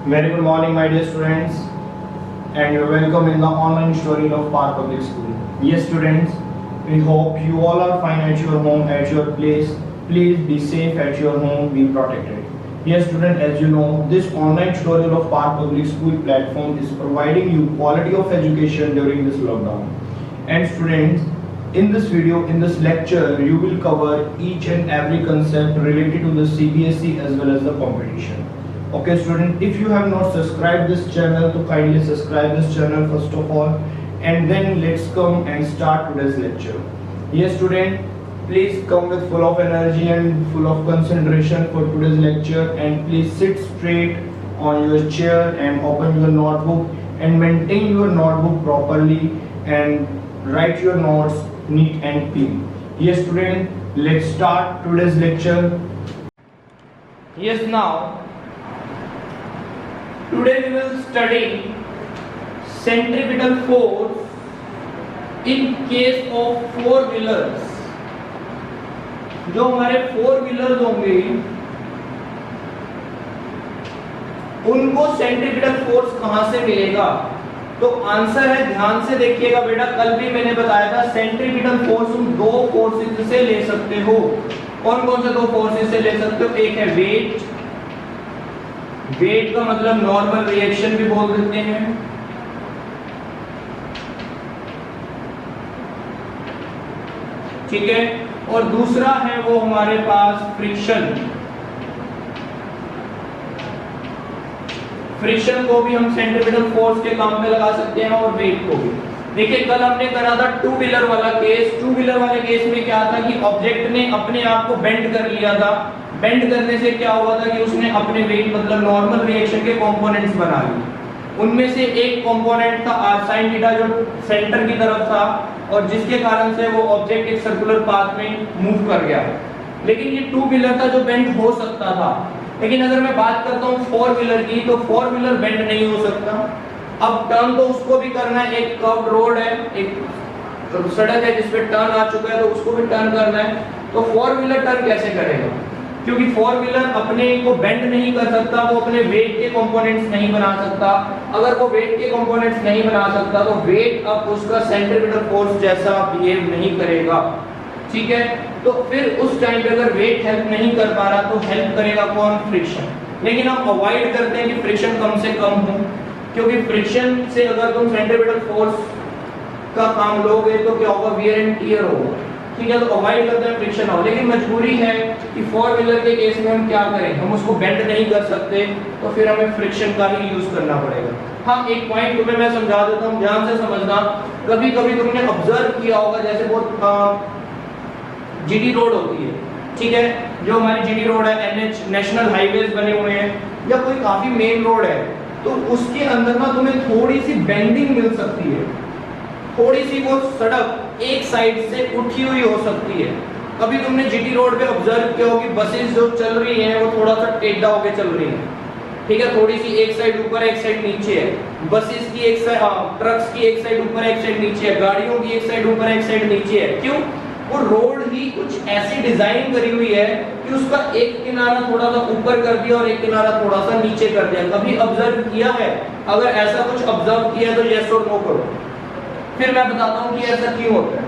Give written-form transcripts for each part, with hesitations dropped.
Very good morning, my dear students, and you're welcome in the online tutorial of Park Public School. Yes, students, we hope you all are fine at your home, at your place. Please be safe at your home, be protected. Yes, student, as you know, this online tutorial of Park Public School platform is providing you quality of education during this lockdown. And students, in this video, in this lecture, you will cover each and every concept related to the CBSE as well as the competition. Okay, student, if you have not subscribed this channel, to kindly subscribe this channel first of all, and then let's come and start today's lecture. Yes, student, please come with full of energy and full of concentration for today's lecture, and please sit straight on your chair and open your notebook and maintain your notebook properly and write your notes neat and clean. Yes, student, let's start today's lecture. Yes, now today we will study centripetal force in case of four wheelers. जो हमारे four wheelers होंगे उनको centripetal force कहां से मिलेगा? तो answer है, ध्यान से देखिएगा बेटा, कल भी मैंने बताया था सेंट्रीपिटल फोर्स तुम दो फोर्सेस से ले सकते हो। कौन कौन से दो फोर्सेस से ले सकते हो? एक है वेट, वेट का मतलब नॉर्मल रिएक्शन भी बोल देते हैं, ठीक है, और दूसरा है वो हमारे पास फ्रिक्शन। फ्रिक्शन को भी हम सेंट्रीपिटल फोर्स के काम में लगा सकते हैं और वेट को भी। देखिए कल हमने करा था टू व्हीलर वाला केस। टू व्हीलर वाले केस में क्या था कि ऑब्जेक्ट ने अपने आप को बेंड कर लिया था। बेंड करने से क्या हुआ था कि उसने अपने वेट मतलब नॉर्मल रिएक्शन के कंपोनेंट्स बना लिए। उनमें से एक कंपोनेंट था r sin थीटा जो सेंटर की तरफ था और जिसके कारण से वो ऑब्जेक्ट एक सर्कुलर पाथ में मूव कर गया। लेकिन ये टू व्हीलर था जो बेंड हो सकता था। लेकिन अगर मैं बात करता हूँ फोर व्हीलर की, तो फोर व्हीलर बेंड नहीं हो सकता। अब टर्न तो उसको भी करना है, एक कर्व्ड रोड है, एक सड़क है जिसपे टर्न आ चुका है तो उसको भी टर्न करना है। तो फोर व्हीलर टर्न कैसे करेगा? क्योंकि फोर व्हीलर अपने को बेंड नहीं कर सकता, वो अपने वेट के कंपोनेंट्स नहीं बना सकता। अगर वो वेट के कंपोनेंट्स नहीं बना सकता तो वेट अब उसका सेंट्रीपिटल फोर्स जैसा बिहेव नहीं करेगा, ठीक है। तो फिर उस टाइम पे अगर वेट हेल्प नहीं कर पा रहा तो हेल्प करेगा कौन? फ्रिक्शन। लेकिन हम अवॉइड करते हैं कि फ्रिक्शन कम से कम हो, क्योंकि फ्रिक्शन से अगर तुम सेंट्रीपिटल फोर्स का काम लोगे तो क्या होगा? वियर एंड टियर होगा, ठीक है। तो अवॉइड करते हैं फ्रिक्शन हो। लेकिन मजबूरी है कि फोर व्हीलर के केस में हम क्या करें, हम उसको बेंड नहीं कर सकते, तो फिर हमें फ्रिक्शन का ही यूज करना पड़ेगा। हाँ, एक पॉइंट तुम्हें मैं समझा देता हूँ, ध्यान से समझना। कभी कभी तुमने ऑब्जर्व किया होगा, जैसे बहुत जीटी रोड होती है, ठीक है, जो हमारी जीटी रोड है, एनएच नेशनल हाईवेज बने हुए हैं या कोई काफी मेन रोड है, तो उसके अंदर ना तुम्हें थोड़ी सी बेंडिंग मिल सकती है। थोड़ी सी वो सड़क एक साइड से उठी हुई हो सकती है। कभी तुमने जीटी रोड पे ऑब्जर्व किया होगा कि बसेस जो चल रही हैं वो थोड़ा सा टेढ़ा होके चल रही हैं, ठीक है, थोड़ी सी एक साइड ऊपर एक साइड नीचे है। बसेस की एक साइड, ट्रक्स की एक साइड ऊपर एक साइड नीचे है, गाड़ियों की एक साइड ऊपर एक साइड नीचे है। क्यों? वो रोड ही कुछ ऐसी डिजाइन करी हुई है कि उसका एक किनारा थोड़ा सा ऊपर कर दिया और एक किनारा थोड़ा सा नीचे कर दिया। कभी ऑब्जर्व किया है? अगर ऐसा कुछ ऑब्जर्व किया तो यस और नो करो, फिर मैं बताता हूं कि ऐसा क्यों होता है,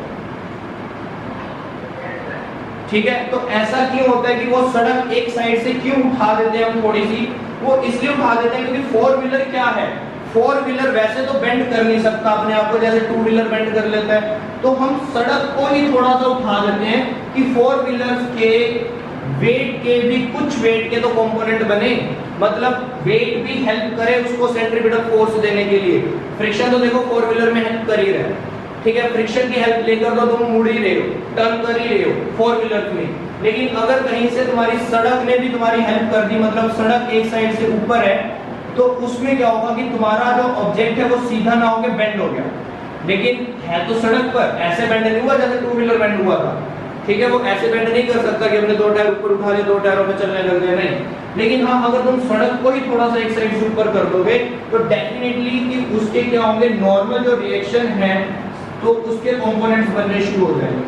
ठीक है। तो ऐसा क्यों होता है कि वो सड़क एक साइड से क्यों उठा देते हैं हम थोड़ी सी? वो इसलिए उठा देते हैं क्योंकि फोर व्हीलर क्या है, फोर व्हीलर वैसे तो बेंड कर नहीं सकता अपने आप को जैसे टू व्हीलर बेंड कर लेता है, तो हम सड़क को ही थोड़ा सा उठा देते हैं कि फोर व्हीलर्स के वेट के भी कुछ वेट के तो कंपोनेंट बने, मतलब वेट भी हेल्प करे उसको सेंट्रीपिटल फोर्स देने के लिए। फ्रिक्शन तो देखो फोर व्हीलर में हेल्प कर ही रहा है, ठीक है, फ्रिक्शन की हेल्प लेकर तो तुम मुड़ ही रहे हो, टर्न कर ही रहे हो फोर व्हीलर में। लेकिन अगर कहीं से तुम्हारी सड़क ने भी तुम्हारी हेल्प कर दी, मतलब सड़क एक साइड से ऊपर है, तो उसमें क्या होगा कि तुम्हारा जो ऑब्जेक्ट है वो सीधा ना होके बेंड हो गया। लेकिन है तो सड़क पर, ऐसे बेंड नहीं हुआ जैसे टू व्हीलर बेंड हुआ था, ठीक है। वो ऐसे बेंड नहीं कर सकता कि अपने दो टायर ऊपर उठा ले, दो टायरों पे चलने लग गए, नहीं। लेकिन हाँ, अगर तुम सड़क को ही थोड़ा सा एक साइड से ऊपर कर दोगे तो डेफिनेटली कि उसके क्या होंगे, नॉर्मल जो रिएक्शन है तो उसके कंपोनेंट्स बनने शुरू हो जाएंगे,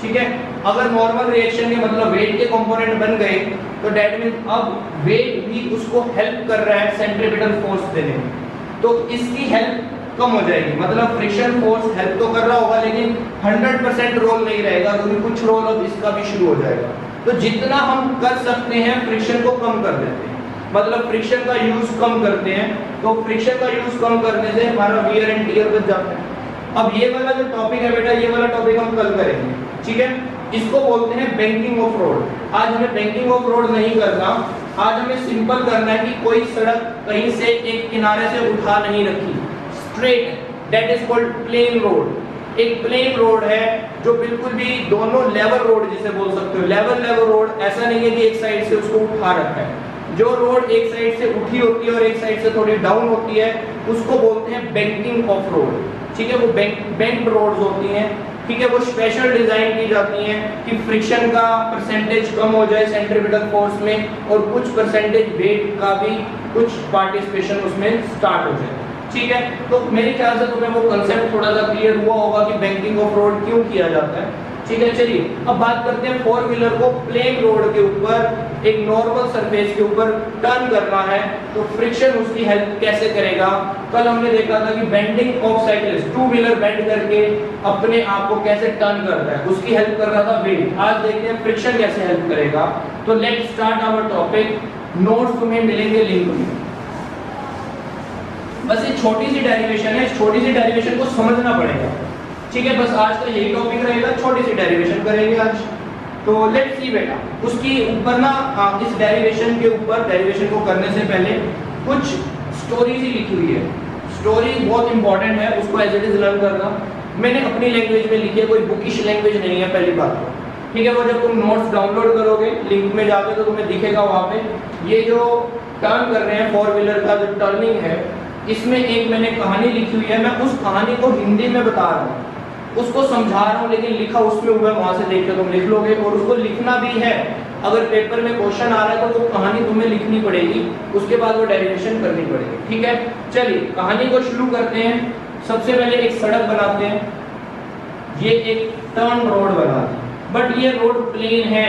ठीक है। अगर नॉर्मल रिएक्शन के मतलब वेट के कंपोनेंट बन गए तो डेट मीन अब वेट भी उसको हेल्प कर रहा है सेंट्रीपिटल फोर्स देने में, तो इसकी हेल्प कम हो जाएगी। मतलब फ्रिक्शन फोर्स हेल्प तो कर रहा होगा लेकिन 100% रोल नहीं रहेगा, क्योंकि कुछ रोल अब इसका भी शुरू हो जाएगा। तो जितना हम कर सकते हैं फ्रिक्शन को कम कर देते हैं, मतलब फ्रिक्शन का यूज कम करते हैं। तो फ्रिक्शन का यूज कम करने से हमारा वियर एंड टियर बच जाता है। अब ये वाला जो टॉपिक है बेटा, ये वाला टॉपिक हम कल करेंगे, ठीक है। इसको बोलते हैं बैंकिंग ऑफ रोड। आज हमें बैंकिंग ऑफ रोड नहीं करना, आज हमें सिंपल करना है कि कोई सड़क कहीं से एक किनारे से उठा नहीं रखी, straight, that is called plain road. एक प्लेन रोड है जो बिल्कुल भी दोनों लेवल रोड जिसे बोल सकते हो, लेवल रोड। ऐसा नहीं है कि एक साइड से उसको उठा रखा है। जो रोड एक साइड से उठी होती है और एक साइड से थोड़ी डाउन होती है उसको बोलते हैं बैंकिंग ऑफ रोड, ठीक है। वो बेंट रोड्स होती हैं, ठीक है। वो स्पेशल डिजाइन की जाती हैं कि फ्रिक्शन का परसेंटेज कम हो जाए सेंट्रीपिटल फोर्स में और कुछ परसेंटेज वेट का भी कुछ पार्टिसिपेशन उसमें स्टार्ट हो जाए, ठीक है। तो मेरे ख्याल से तुम्हें वो कंसेप्ट थोड़ा सा क्लियर हुआ होगा कि बैंकिंग ऑफ रोड क्यों किया जाता है, ठीक है। चलिए अब बात करते हैं फोर व्हीलर को प्लेन रोड के ऊपर एक नॉर्मल सरफेस के ऊपर टर्न करना है तो फ्रिक्शन उसकी हेल्प कैसे करेगा। कल हमने देखा था कि bending of cycles, two wheeler bend करके अपने आप को कैसे टर्न करता है, उसकी हेल्प कर रहा था वेट। आज देखते हैं फ्रिक्शन कैसे हेल्प करेगा। तो let's start our topic. Notes तुम्हें मिलेंगे लिंक में। बस ये छोटी सी डेरिवेशन है, इस छोटी सी डेरिवेशन को समझना पड़ेगा, ठीक है। बस आज का यही टॉपिक रहेगा, छोटी सी डेरिवेशन करेंगे आज। तो लेट्स सी बेटा, उसकी ऊपर ना इस डेरिवेशन के ऊपर, डेरिवेशन को करने से पहले कुछ स्टोरीज ही लिखी हुई है। स्टोरी बहुत इंपॉर्टेंट है, उसको एज इट इज लर्न करना। मैंने अपनी लैंग्वेज में लिखी है, कोई बुकिश लैंग्वेज नहीं है पहली बात तो, ठीक है। वो जब तुम नोट्स डाउनलोड करोगे लिंक में जाके तो तुम्हें दिखेगा वहाँ पे ये जो टर्न कर रहे हैं फोर व्हीलर का जो टर्निंग है, इसमें एक मैंने कहानी लिखी हुई है। मैं उस कहानी को हिंदी में बता रहा हूँ, उसको समझा रहा हूँ, लेकिन लिखा उसमें हुआ है, वहां से देख के तुम लिख लोगे। और उसको लिखना भी है, अगर पेपर में क्वेश्चन आ रहा है तो वो कहानी तुम्हें लिखनी पड़ेगी, उसके बाद वो डेरिवेशन करनी पड़ेगी, ठीक है। चलिए कहानी को शुरू करते हैं। सबसे पहले एक सड़क बनाते हैं, ये एक टर्न रोड बनाते हैं, बट ये रोड प्लेन है,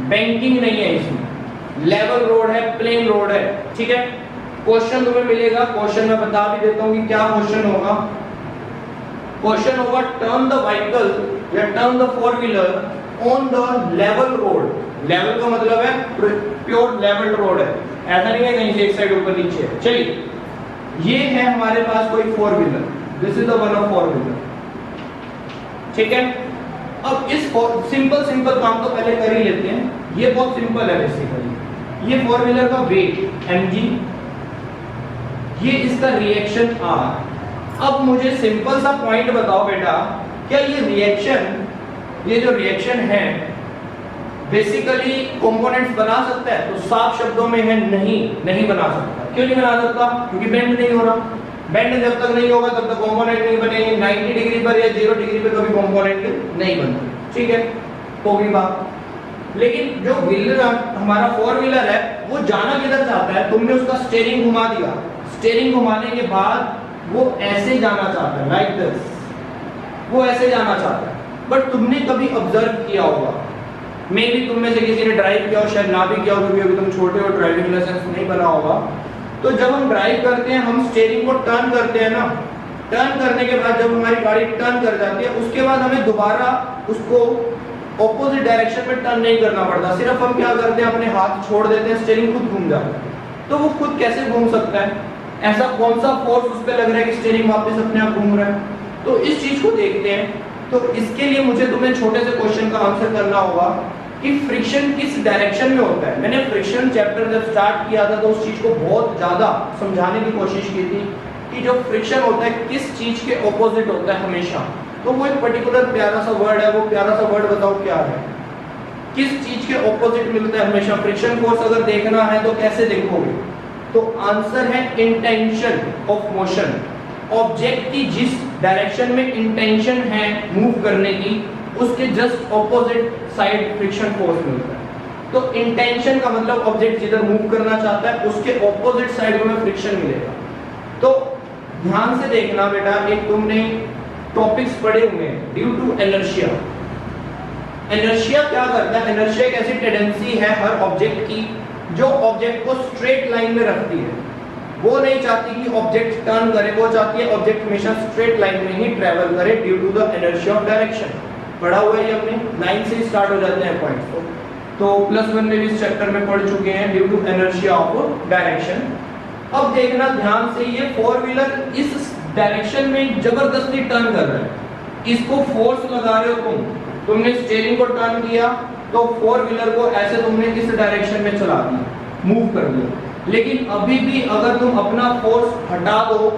बैंकिंग नहीं है, इसमें लेवल रोड है, प्लेन रोड है, ठीक है। क्वेश्चन तुम्हें मिलेगा, क्वेश्चन मैं बता भी देता हूँ कि क्या क्वेश्चन होगा। क्वेश्चन होगा टर्न द व्हीकल या turn the four wheeler on the level road. Level का मतलब है प्योर लेवल रोड है, ऐसा नहीं है कहीं से एक साइड ऊपर नीचे है। चलिए ये है हमारे पास कोई four wheeler, this is the one of four wheeler, ठीक है। अब इस सिंपल काम तो पहले कर ही लेते हैं। ये बहुत सिंपल है बेसिकली। ये फोर व्हीलर का वेट mg, ये इसका रिएक्शन r। अब मुझे सिंपल सा पॉइंट बताओ बेटा, क्या ये रिएक्शन, ये जो रिएक्शन है बेसिकली कंपोनेंट्स बना सकता है? तो साफ शब्दों में है नहीं बना सकता। क्यों नहीं बना सकता? क्योंकि बेंड नहीं हो रहा। बेंड जब तक नहीं होगा तब तक कंपोनेंट नहीं बनेंगे। 90 डिग्री पर या 0 डिग्री पर कभी कंपोनेंट नहीं बनते, ठीक है। होगी बात। लेकिन जो व्हीलर हमारा फोर व्हीलर है वो जाना किधर चाहता है? तुमने उसका स्टीयरिंग घुमा दिया, स्टीयरिंग घुमाने के बाद वो ऐसे जाना चाहता है, लाइक दिस, वो ऐसे जाना चाहता है। बट तुमने कभी ऑब्जर्व किया होगा, मे भी तुम में से किसी ने ड्राइव किया हो, शायद ना भी किया हो क्योंकि अभी तुम छोटे हो, ड्राइविंग लाइसेंस नहीं बना होगा। तो जब हम ड्राइव करते हैं हम स्टीयरिंग को टर्न करते हैं ना, टर्न करने के बाद जब हमारी गाड़ी टर्न कर जाती है उसके बाद हमें दोबारा उसको ऑपोजिट डायरेक्शन में टर्न नहीं करना पड़ता। सिर्फ हम क्या करते हैं, अपने हाथ छोड़ देते हैं, स्टीयरिंग खुद घूम जाता है। तो वो खुद कैसे घूम सकता है? ऐसा कौन सा फोर्स उस पर लग रहा है कि स्टीयरिंग वापस अपने आप घूम रहा है? तो इस चीज को देखते हैं। तो इसके लिए मुझे तुम्हें छोटे से क्वेश्चन का आंसर करना होगा कि फ्रिक्शन किस डायरेक्शन में होता है। मैंने फ्रिक्शन चैप्टर जब स्टार्ट किया था तो उस चीज को बहुत ज्यादा समझाने की कोशिश की थी कि जो फ्रिक्शन होता है किस चीज के ऑपोजिट होता है हमेशा। तो वो एक पर्टिकुलर प्यारा सा वर्ड है, वो प्यारा सा वर्ड बताओ क्या है? किस चीज के ऑपोजिट मिलता है हमेशा? फ्रिक्शन फोर्स अगर देखना है तो कैसे देखोगे? तो आंसर है इंटेंशन ऑफ मोशन। ऑब्जेक्ट की जिस डायरेक्शन में इंटेंशन है मूव करने की उसके just opposite side friction force मिलता है। तो इंटेंशन का मतलब ऑब्जेक्ट जिधर मूव करना चाहता है उसके ऑपोजिट साइड में फ्रिक्शन मिलेगा। तो ध्यान से देखना बेटा, एक तुमने टॉपिक्स पढ़े हुए हैं ड्यू टू इनर्शिया। इनर्शिया क्या करता है, इनर्शिया एक ऐसी टेंडेंसी है हर ऑब्जेक्ट की जो ऑब्जेक्ट को स्ट्रेट लाइन में रखती है। वो नहीं चाहती कि ऑब्जेक्ट टर्न करे, वो चाहती है ऑब्जेक्ट हमेशा स्ट्रेट लाइन में ही ट्रेवल करे due to the inertia of direction. पढ़ा हुआ है ये हमने, लाइन से ही स्टार्ट हो जाते हैं पॉइंट्स तो +1 में भी इस चैप्टर में पढ़ चुके हैं, due to inertia of direction. अब देखना ध्यान से, ये फोर व्हीलर इस डायरेक्शन में जबरदस्ती टर्न कर रहा है, इसको फोर्स लगा रहे हो तुमने स्टीयरिंग को टर्न किया तो फोर व्हीलर को ऐसे तुमने इस डायरेक्शन में चला दिया, मूव कर दिया। लेकिन अभी भी अगर तुम अपना फोर्स हटा दो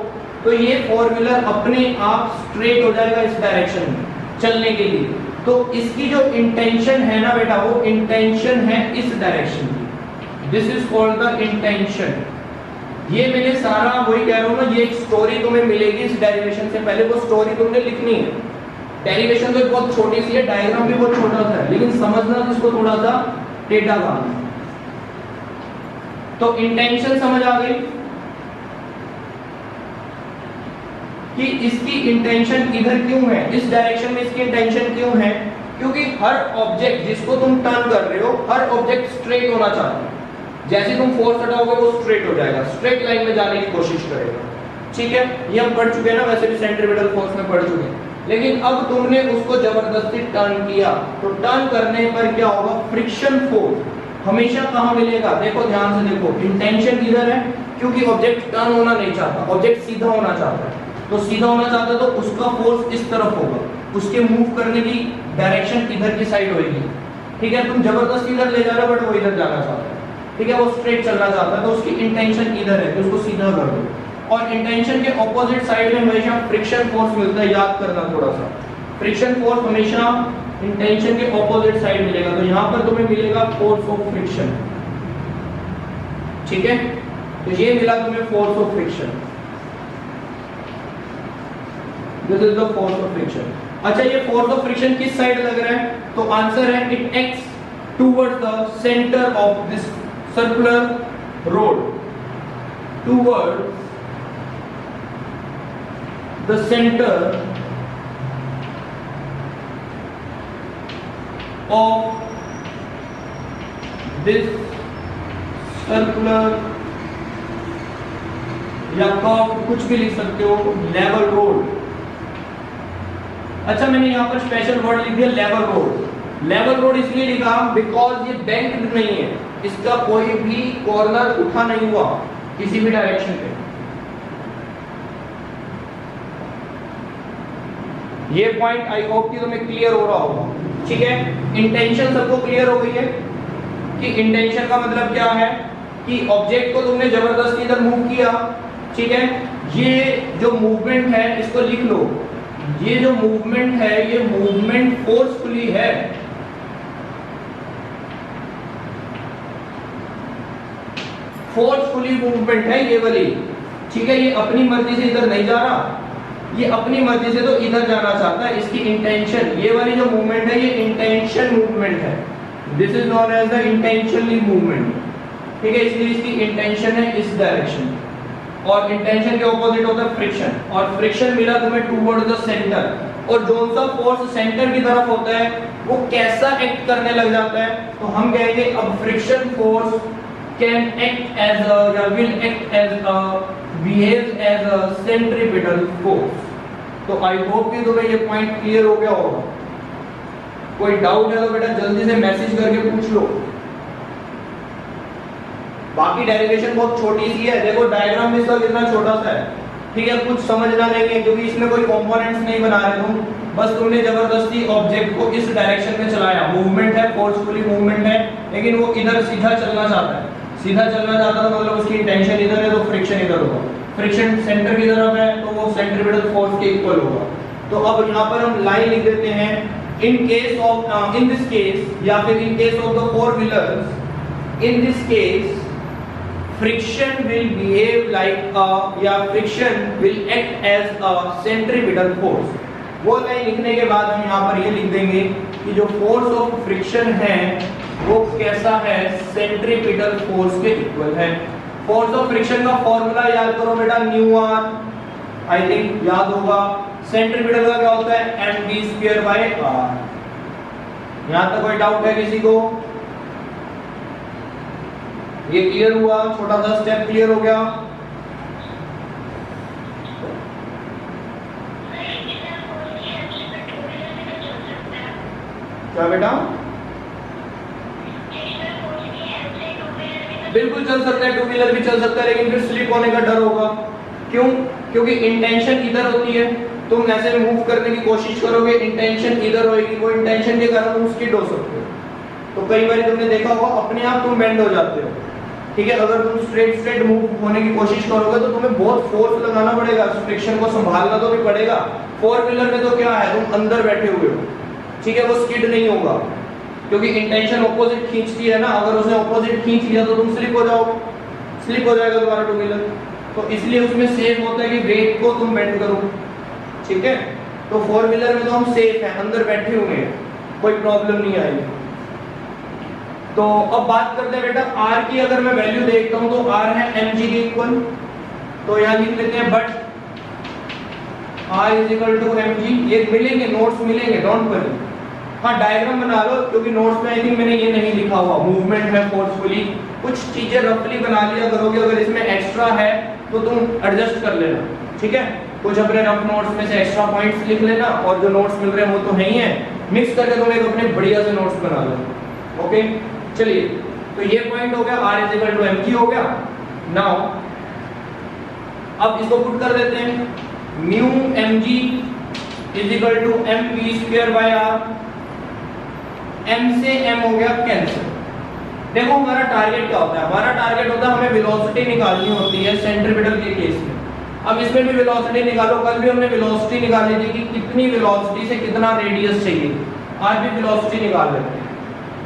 तो ये फोर व्हीलर अपने आप स्ट्रेट हो जाएगा इस डायरेक्शन में चलने के लिए। तो इसकी जो इंटेंशन है ना बेटा, वो इंटेंशन है इस डायरेक्शन की, this is called the intention. ये मैंने सारा वही कह रहा हूँ ना, ये एक स्टोरी तुम्हें मिलेगी इस डेरिवेशन से पहले, वो स्टोरी तुमने लिखनी है। डेरिवेशन तो बहुत छोटी सी है, डायग्राम भी बहुत छोटा सा है, लेकिन समझना तो इसको थोड़ा सा टेढ़ा करना। तो इंटेंशन समझ आ गई कि इसकी इंटेंशन इधर क्यों है, इस डायरेक्शन में इसकी इंटेंशन क्यों है, क्योंकि हर ऑब्जेक्ट जिसको तुम टर्न कर रहे हो, हर ऑब्जेक्ट स्ट्रेट होना चाहता है। जैसे तुम फोर्स हटाओगे वो स्ट्रेट हो जाएगा, स्ट्रेट लाइन में जाने की कोशिश करेगा। ठीक है, ये हम पढ़ चुके हैं ना, वैसे भी सेंट्रीपिटल फोर्स में पढ़ चुके हैं। लेकिन अब तुमने उसको जबरदस्ती टर्न किया तो टर्न करने पर क्या होगा, फ्रिक्शन फोर्स हमेशा कहां मिलेगा, देखो ध्यान से देखो, इंटेंशन इधर है क्योंकि ऑब्जेक्ट टर्न होना नहीं चाहता, ऑब्जेक्ट सीधा होना चाहता है। तो सीधा होना चाहता है तो उसका फोर्स इस तरफ होगा, उसके मूव करने की डायरेक्शन इधर की साइड होगी। ठीक है, तुम जबरदस्ती इधर ले जा रहे हो बट वो इधर जाना चाहता है। ठीक है, वो स्ट्रेट चलना चाहता है तो उसकी इंटेंशन इधर है तो उसको सीधा कर दो। और इंटेंशन के ऑपोजिट साइड में हमेशा फ्रिक्शन फोर्स मिलता है, याद करना थोड़ा सा, फ्रिक्शन फोर्स हमेशा इंटेंशन के ऑपोजिट साइड मिलेगा। तो यहाँ पर तुम्हें मिलेगा फोर्स ऑफ फ्रिक्शन। ठीक है, तो ये मिला तुम्हें force of friction, this is the force of friction. अच्छा, ये फोर्स ऑफ फ्रिक्शन किस साइड लग रहा है, तो आंसर है it acts towards the centre of this circular road, towards the centre of this circular या कर्व, कुछ भी लिख सकते हो, लेवल रोड। अच्छा, मैंने यहाँ पर स्पेशल वर्ड लिख दिया लेवल रोड। लेवल रोड इसलिए लिखा बिकॉज ये बेंट नहीं है, इसका कोई भी कॉर्नर उठा नहीं हुआ किसी भी डायरेक्शन पे। ये पॉइंट आई होप कि तुम्हें क्लियर हो रहा होगा। ठीक है, इंटेंशन सबको क्लियर हो गई है कि इंटेंशन का मतलब क्या है कि ऑब्जेक्ट को तुमने जबरदस्ती इधर मूव किया। ठीक है, ये जो मूवमेंट है इसको लिख लो, ये जो मूवमेंट है ये मूवमेंट फोर्सफुली है। फोर्सफुली मूवमेंट है ये वाली। ठीक है, ये अपनी मर्जी से इधर नहीं जा रहा, ये अपनी मर्जी से तो इधर जाना चाहता है। इसकी इंटेंशन, ये वाली जो मूवमेंट है ये इंटेंशन मूवमेंट है, this is known as the intentionally movement. ठीक है, इसलिए इसकी इंटेंशन है इस डायरेक्शन, और इंटेंशन के ऑपोजिट होता है फ्रिक्शन, और फ्रिक्शन मिला तुम्हें टुवर्ड्स द सेंटर। और जो सा फोर्स सेंटर की तरफ होता है वो कैसा एक्ट करने लग जाता है, तो हम कहेंगे अब friction force can act as a या will act as a behaves as a centripetal force. तो आई होप कि तुम्हें ये पॉइंट क्लियर हो गया होगा। कोई डाउट है तो बेटा जल्दी से मैसेज करके पूछ लो। बाकी डेरिवेशन बहुत छोटी सी है, देखो डायग्राम इसका कितना छोटा सा है। ठीक है, कुछ समझना नहीं है क्योंकि इसमें कोई कंपोनेंट्स नहीं बना रहे तुम, बस तुमने जबरदस्ती ऑब्जेक्ट को इस डायरेक्शन में चलाया। मूवमेंट है, फोर्सफुली मूवमेंट है, लेकिन वो इधर सीधा चलना चाहता है। सीधा चलना चाहता है मतलब उसकी इंटेंशन इधर है तो फ्रिक्शन इधर होगा। फ्रिक्शन सेंटर की तरफ है तो वो सेंट्रीपिटल फोर्स के इक्वल होगा। तो अब यहाँ पर हम लाइन लिख देते हैं, in case of in this case या फिर in case of the four wheelers, in this case friction will behave like a या friction will act as a centripetal force। वो लाइन लिखने के बाद हम यहाँ पर ये लिख देंगे कि जो फोर्स ऑफ फ्रिक्शन है वो कैसा है, सेंट्रीपिटल फोर्स के इक्वल है। फोर्स ऑफ फ्रिक्शन का फॉर्मूला याद करो बेटा, न्यू आर, आई थिंक याद होगा। सेंट्रीपिटल का क्या होता है, mv² by r। यहां तक कोई डाउट है किसी को? ये क्लियर हुआ? छोटा सा स्टेप क्लियर हो गया? क्या बेटा? बिल्कुल चल सकता है, टू व्हीलर भी चल सकता है, लेकिन फिर स्लिप होने का डर होगा। क्यों? क्योंकि इंटेंशन इधर होती है, तुम ऐसे मूव करने की कोशिश करोगे, इंटेंशन इधर होगी, वो इंटेंशन के कारण तुम स्किड हो सकते हो। तो कई बार तुमने देखा होगा अपने आप तुम बेंड हो जाते हो, ठीक है। अगर तुम स्ट्रेट मूव होने की कोशिश करोगे तो तुम्हें बहुत फोर्स लगाना पड़ेगा, फ्रिक्शन को संभालना तो भी पड़ेगा। फोर व्हीलर में तो क्या है, तुम अंदर बैठे हुए हो, ठीक है, वो स्किड नहीं होगा क्योंकि इंटेंशन ऑपोजिट खींचती है ना। अगर उसने ऑपोजिट खींच लिया तो तुम स्लिप हो जाओगे, स्लिप हो जाएगा तुम्हारा टू व्हीलर। तो इसलिए उसमें सेफ होता है कि वेट को तुम बेंड करो, ठीक है। तो फोर व्हीलर में तो हम सेफ हैं, अंदर बैठे हुए हैं, कोई प्रॉब्लम नहीं आएगी। तो अब बात करते हैं बेटा r की। अगर मैं वैल्यू देखता हूं तो r है mg के इक्वल, तो यहां लिख लेते हैं but r is equal to mg। ये मिलेंगे, नोट्स मिलेंगे, डोंट वरी। हाँ, डायग्राम बना लो क्योंकि नोट्स में आई थिंक मैंने ये नहीं लिखा हुआ, मूवमेंट है फोर्सफुली, कुछ चीजें रफली बना लिया करोगे। अगर इसमें एक्स्ट्रा है तो तुम एडजस्ट कर लेना, ठीक है। कुछ अपने रफ नोट्स में से एक्स्ट्रा पॉइंट्स लिख लेना, और जो नोट्स मिल रहे हैं वो तो है ही है, मिक्स करके तुम एक अपने बढ़िया से नोट्स बना लो। ओके, चलिए, तो ये पॉइंट हो गया, r is equal to mg हो गया। नाउ अब इसको पुट कर देते हैं, mu mg is equal to mv square by r। m से m हो गया कैंसिल। देखो हमारा टारगेट क्या होता है, हमारा टारगेट होता है हमें वेलोसिटी निकालनी होती है सेंट्रीपिटल के केस में। अब इसमें भी वेलोसिटी निकालो, कल भी हमने वेलोसिटी निकाली थी कि कितनी वेलोसिटी से कितना रेडियस चाहिए, आज भी वेलोसिटी निकाल लेते हैं।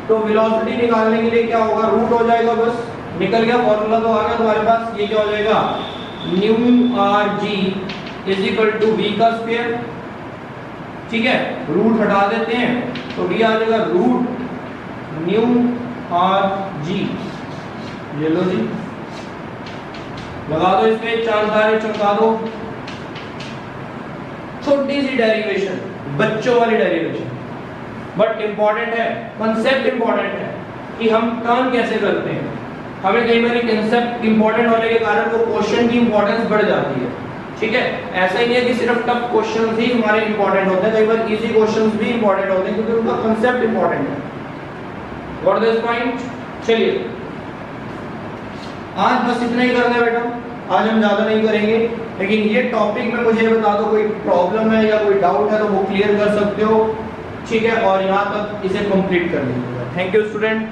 तो वेलोसिटी निकालने के लिए क्या होगा, रूट हो जाएगा, बस निकल गया, फॉर्मूला तो आ गया तुम्हारे पास। ये क्या हो जाएगा, mu r g is equal to v का स्क्वायर, ठीक है। रूट हटा देते हैं तो वी आ जाएगा रूट न्यू आर जी। ये लो जी, लगा दो इस पे चार तारे, चमका दो। छोटी सी डेरिवेशन, बच्चों वाली डेरिवेशन, बट इंपॉर्टेंट है, कंसेप्ट इंपॉर्टेंट है कि हम टर्न कैसे करते हैं। हमें कई बार कंसेप्ट इंपॉर्टेंट होने के कारण वो क्वेश्चन की इंपॉर्टेंस बढ़ जाती है, ठीक है। ऐसा ही नहीं है कि सिर्फ टफ क्वेश्चंस ही हमारे इंपॉर्टेंट होते हैं, कई बार इजी क्वेश्चंस भी इंपॉर्टेंट होते हैं क्योंकि उनका कंसेप्ट इंपॉर्टेंट है। What this point? चलिए, आज बस इतना ही करना है बेटा, आज हम ज्यादा नहीं करेंगे, लेकिन ये टॉपिक में मुझे बता दो कोई प्रॉब्लम है या कोई डाउट है तो वो क्लियर कर सकते हो, ठीक है। और यहाँ तक इसे कंप्लीट कर लीजिएगा। Thank you student.